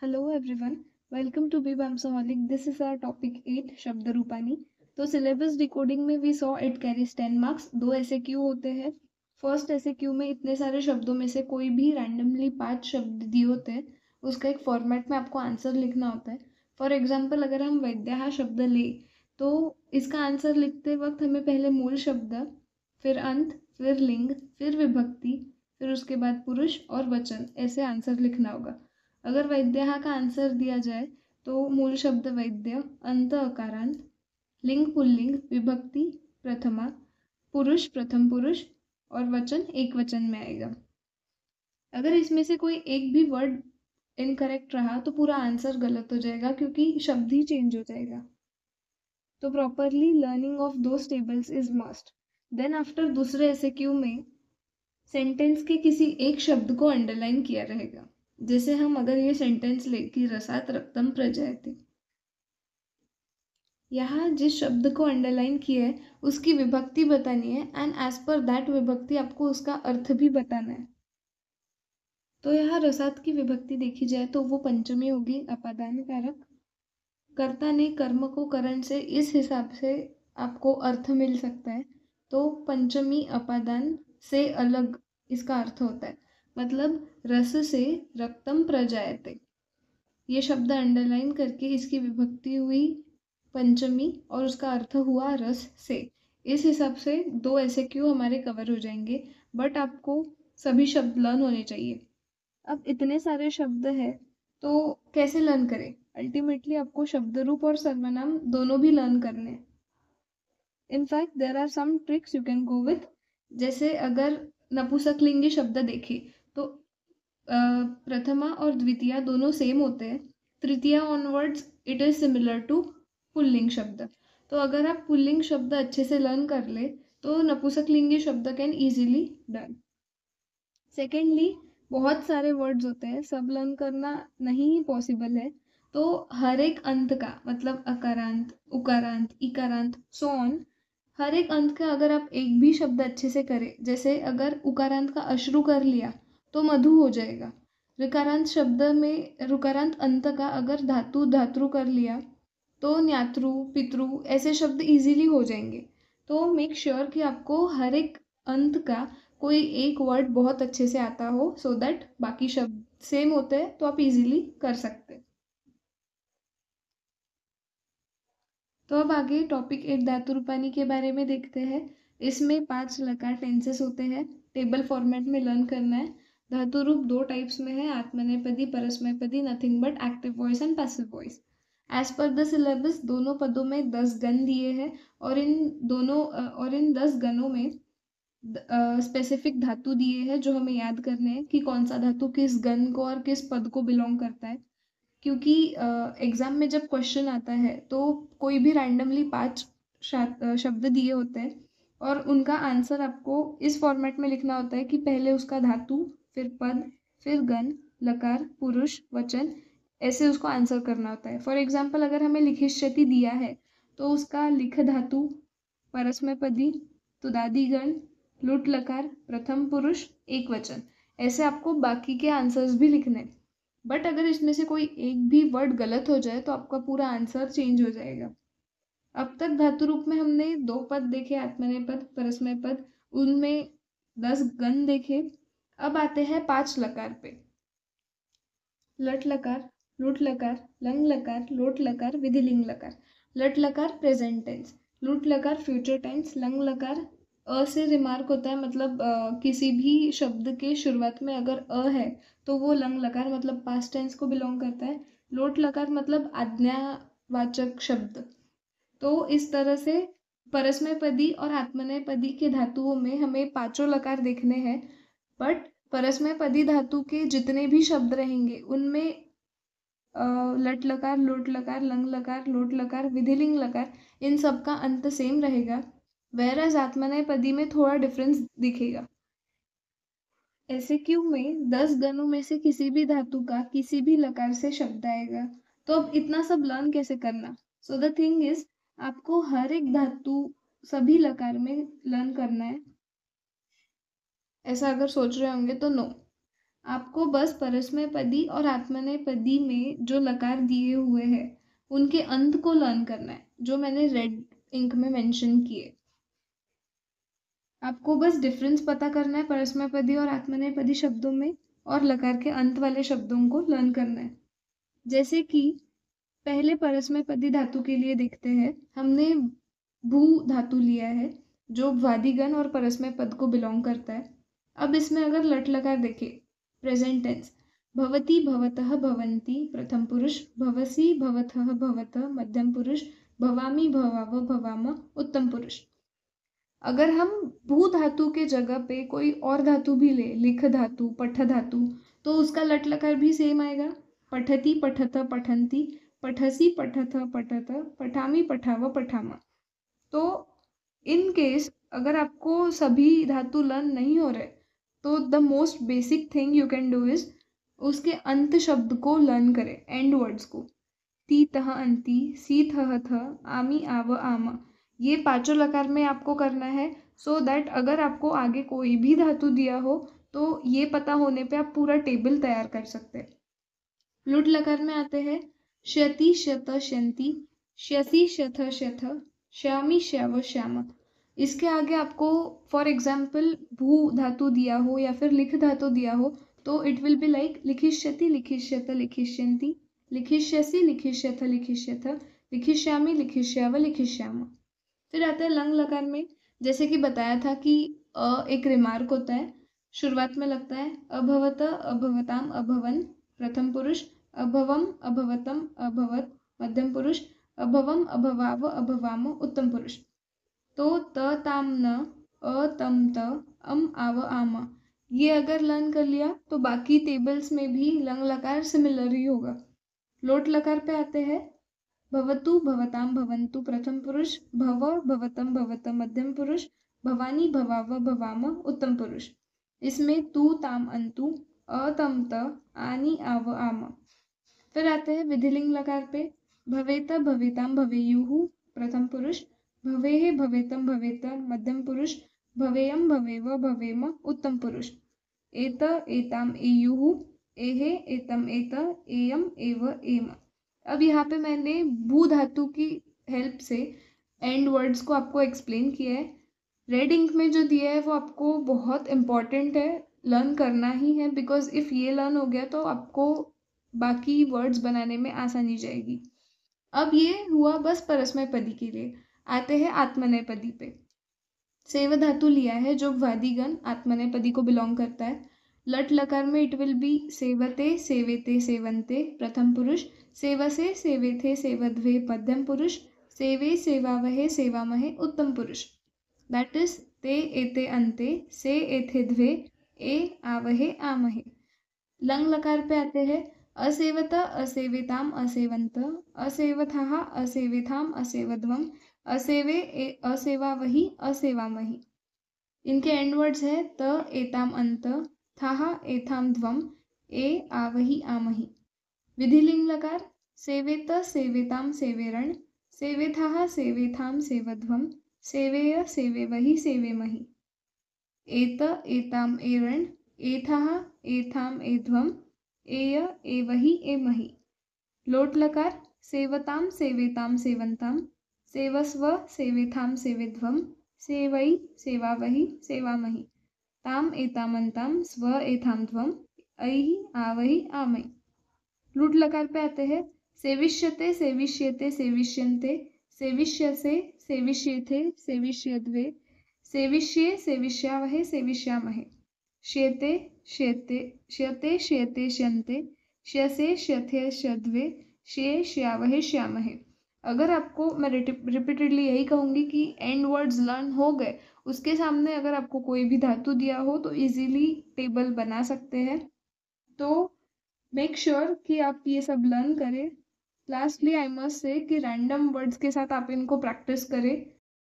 Hello everyone, welcome to Bibamsaholic. This is our topic 8 शब्द रूपानी. तो सिलेबस डिकोडिंग में we saw it carries 10 marks. दो ऐसे क्यू होते हैं. फर्स्ट ऐसे क्यू में इतने सारे शब्दों में से कोई भी रैंडमली 5 शब्द दिए होते हैं. उसका एक फॉर्मेट में आपको आंसर लिखना होता है. फॉर एग्जाम्पल अगर हम वैद्याह शब्द ले तो इसका आंसर लिखते वक्त हमें पहले मूल शब्द, फिर अंत, फिर लिंग, फिर विभक्ति, फिर उसके बाद पुरुष और वचन, ऐसे आंसर लिखना होगा. अगर वैद्यः का आंसर दिया जाए तो मूल शब्द वैद्य, अंत अकारांत, लिंग पुल्लिंग, विभक्ति प्रथमा, पुरुष प्रथम पुरुष और वचन एक वचन में आएगा. अगर इसमें से कोई एक भी वर्ड इनकरेक्ट रहा तो पूरा आंसर गलत हो जाएगा क्योंकि शब्द ही चेंज हो जाएगा. तो properly learning of those tables is must. Then after दूसरे ऐसे क्यू में सेंटेंस के किसी एक शब्द को अंडरलाइन किया रहेगा. जैसे हम अगर ये सेंटेंस ले कि रसात रक्तम प्रजायते, यहाँ जिस शब्द को अंडरलाइन किया है उसकी विभक्ति बतानी है एंड एज पर दैट विभक्ति आपको उसका अर्थ भी बताना है. तो यहाँ रसात की विभक्ति देखी जाए तो वो पंचमी होगी, अपादान कारक. कर्ता ने कर्म को करण से इस हिसाब से आपको अर्थ मिल सकता है. तो पंचमी अपादान से अलग इसका अर्थ होता है. मतलब रस से रक्तम प्रजायते, ये शब्द अंडरलाइन करके इसकी विभक्ति हुई पंचमी और उसका अर्थ हुआ रस से. इस हिसाब से दो ऐसे क्यों हमारे कवर हो जाएंगे. बट आपको सभी शब्द लर्न होने चाहिए. अब इतने सारे शब्द हैं तो कैसे लर्न करें. अल्टीमेटली आपको शब्द रूप और सर्वनाम दोनों भी लर्न करने हैं. In fact there are some tricks you can go with. जैसे अगर नपुंसकलिंगी शब्द देखें तो प्रथमा और द्वितीया दोनों सेम होते हैं. तृतीया onwards it is similar to पुल्लिंग शब्द. तो अगर आप पुल्लिंग शब्द अच्छे से लर्न कर ले तो नपुंसकलिंगी शब्द कैन इजीली डन. सेकेंडली बहुत सारे वर्ड्स होते हैं, सब लर्न करना नहीं पॉसिबल है. तो हर एक अंत का मतलब अकारांत, उकारांत, इकारांत, सो ऑन, हर एक अंत का अगर आप एक भी शब्द अच्छे से करें, जैसे अगर उकारांत का अश्रु कर लिया तो मधु हो जाएगा. ऋकारांत शब्द में ऋकारांत अंत का अगर धातु धातृ कर लिया तो न्यातृ, पितृ, ऐसे शब्द इजीली हो जाएंगे. तो मेक श्योर कि आपको हर एक अंत का कोई एक वर्ड बहुत अच्छे से आता हो सो दैट बाकी शब्द सेम होते हैं तो आप इजीली कर सकते हैं. तो अब आगे टॉपिक 8 धातु रूपानी के बारे में देखते हैं. इसमें 5 लकार टेंसेस होते हैं. टेबल फॉर्मेट में लर्न करना है. धातु रूप दो टाइप्स में है, आत्मनेपदी, परस्मैपदी, nothing but active voice and passive voice. As पर द सिलेबस दोनों पदों में 10 गण दिए हैं और इन 10 गणों में स्पेसिफिक धातु दिए हैं जो हमें याद करने हैं कि कौन सा धातु किस गण को और किस पद को बिलोंग करता है. क्योंकि एग्जाम में जब क्वेश्चन आता है तो कोई भी रैंडमली 5 शब्द दिए होते हैं और उनका आंसर आपको इस फॉर्मेट में लिखना होता है कि पहले उसका धातु, फिर पद, फिर गण, लकार, पुरुष, वचन, ऐसे उसको आंसर करना होता है. फॉर एग्जाम्पल अगर हमें लिखिष्यति दिया है तो उसका लिख धातु, परस्मैपदी, तुदादी गण, लुट लकार, प्रथम पुरुष, एक वचन, ऐसे आपको बाकी के आंसर्स भी लिखने हैं. बट अगर इसमें से कोई एक भी वर्ड गलत हो जाए तो आपका पूरा आंसर चेंज हो जाएगा. अब तक धातु रूप में हमने 2 पद देखे, आत्मनेपद, परस्मय पद, उनमें 10 गण देखे. अब आते हैं 5 लकार पे. लट लकार, लुट लकार, लंग लकार, लोट लकार, विधिलिंग लकार. लट लकार प्रेजेंट टेंस, लुट लकार फ्यूचर टेंस, लंग लकार अ से रिमार्क होता है. मतलब किसी भी शब्द के शुरुआत में अगर अ है तो वो लंग लकार मतलब पास्ट टेंस को बिलोंग करता है. लोट लकार मतलब आज्ञावाचक शब्द. तो इस तरह से परस्मैपदी और आत्मनेपदी के धातुओं में हमें पांचों लकार देखने हैं. बट परस्मैपदी धातु के जितने भी शब्द रहेंगे उनमें लट लकार, लोट लकार, लंग लकार, लोट लकार, विधिलिंग लकार, इन सब का अंत सेम रहेगा. वेरएज आत्मनेपदी में थोड़ा डिफरेंस दिखेगा. ऐसे क्यों में 10 गणों में से किसी भी धातु का किसी भी लकार से शब्द आएगा. तो अब इतना सब लर्न कैसे करना. सो द थिंग इज आपको हर एक धातु सभी लकार में लर्न करना है. ऐसा अगर सोच रहे होंगे तो नो. आपको बस परस्मैपदी और आत्मनेपदी में जो लकार दिए हुए हैं उनके अंत को लर्न करना है, जो मैंने रेड इंक में मेंशन किए। आपको बस डिफरेंस पता करना है परस्मैपदी और आत्मनेपदी शब्दों में, और लकार के अंत वाले शब्दों को लर्न करना है। जैसे कि पहले परस्मैपदी धातु के लिए देखते हैं, हमने भू धातु लिया है जो वादिगण और परस्मैपद को बिलोंग करता है। अब इसमें अगर लट लकार देखें, प्रेजेंट टेंस, भवती भवतः भवन्ति प्रथम पुरुष, भवसी भवतः भवतः मध्यम पुरुष, भवामी भवाव भवाम उत्तम पुरुष। अगर हम भू धातु के जगह पे कोई और धातु भी ले, लिख धातु, पठ धातु, तो उसका लट लकार भी सेम आएगा। पठती पठत पठन्ति, पठसी पठथ पठत, पठामी पठाव पठामा। तो इन केस अगर आपको सभी धातु लर्न नहीं हो रहे, तो the most basic thing you can do is उसके अंत शब्द को लर्न करें, एंड वर्ड्स को। ती तह अंति, सी थह थ, आमी आव आमा, ये पांचों लकार में आपको करना है, सो दैट अगर आपको आगे कोई भी धातु दिया हो तो ये पता होने पे आप पूरा टेबल तैयार कर सकते हैं। लुट लकार में आते हैं श्यति श्यत श्यंति, श्यसि श्यथ श्यथ, श्यामी श्याव श्याम। इसके आगे आपको फॉर एग्जाम्पल भू धातु दिया हो या फिर लिख धातु दिया हो तो इट विल बी लाइक लिखिष्यति लिखिष्यत लिखिष्यन्ति, लिखिष्यसि लिखिष्यथ लिखिष्यथ, लिखिष्यामि लिखिष्याव लिखिष्याम। फिर आता है लंग लकार में, जैसे कि बताया था कि एक रिमार्क होता है, शुरुआत में लगता है अभवत अभवताम अभवन प्रथम पुरुष, अभवम अभवतम अभवत मध्यम पुरुष, अभवम अभवाव अभवाम उत्तम पुरुष। तो त ताम न, अ तम त, अम आव आम, ये अगर लर्न कर लिया तो बाकी टेबल्स में भी लंग लकार सिमिलर ही होगा। लोट लकार पे आते हैं भवतु भवताम भवन्तु प्रथम पुरुष, भव भवतम भवतम मध्यम पुरुष, भवानी भवाव भवाम उत्तम पुरुष। इसमें तू ताम अंतु, अ तम त, आनी आव आम। फिर आते हैं विधिलिंग लकार पे, भवेत भवेताम भवेयुः प्रथम पुरुष, भवेः भवेतम भवेत मध्यम पुरुष, भवेयम भवेव भवेम उत्तम पुरुष। एत एताम एयुः, एहे एतम एत, एयम एव एम। अब यहाँ पे मैंने भू धातु की हेल्प से एंड वर्ड्स को आपको एक्सप्लेन किया है। रेड इंक में जो दिया है वो आपको बहुत इम्पॉर्टेंट है, लर्न करना ही है, बिकॉज इफ़ ये लर्न हो गया तो आपको बाकी वर्ड्स बनाने में आसानी जाएगी। अब ये हुआ बस परस्मैपदी के लिए। आते हैं आत्मनेपदी पे। सेव धातु लिया है जो वादिगण आत्मनेपदी को बिलोंग करता है। लट लकार में इट विल बी सेवते सेवेते सेवन्ते प्रथम पुरुष, सेवसे सेवेथे सेवध्वे मध्यम पुरुष, सेवे सेवावहे सेवामहे उत्तम पुरुष। दैट इज ते एते अन्ते, से एथे द्वे, ए आवहे आमहे। लंग लकार पे आते हैं असेवत असेविताम असेवंत, असेवथः असेविथाम असेवध्वम, असेवे असेवावहि असेवामहि। इनके एंड वर्ड्स है त एताम अंत, थाहा एथाम ध्वम, ए आवहि आमहि। विधिलिंग लकार सेवेत सेवेताम सेवेरण, सेवेथः सेवेथाम सेवध्वम, सेवेय सेवेवहि सेवेमहि। एत एताम एरण, एथः एथाम एध्वम, एय एवहि एमहि। लोट लकार सेवताम सेवेताम सेवंताम, सेवस्व सेवेथाम सेवेध्वम, सेवई सेवावहि सेवामहि। ताम एतामन्ताम स्व एथाम ध्वम, ऐहि आवहि आमहि। लुट लकार पे आते हैं सेविष्यते सेविष्यते सेविष्यन्ते, सेविष्यसे सेविष्येथे सेविष्यध्वे, सेविष्ये सेविष्यावहे सेविष्यामहे। श्येते श्येते श्यते श्येते श्यन्ते, श्यसे श्यथे श्यध्वे, श्ये श्यावहे श्यामहे। अगर आपको मैं रिपीटेडली यही कहूँगी कि एंड वर्ड्स लर्न हो गए, उसके सामने अगर आपको कोई भी धातु दिया हो तो इजीली टेबल बना सकते हैं। तो मेक श्योर कि आप ये सब लर्न करें। लास्टली आई मस्ट से कि रैंडम वर्ड्स के साथ आप इनको प्रैक्टिस करें,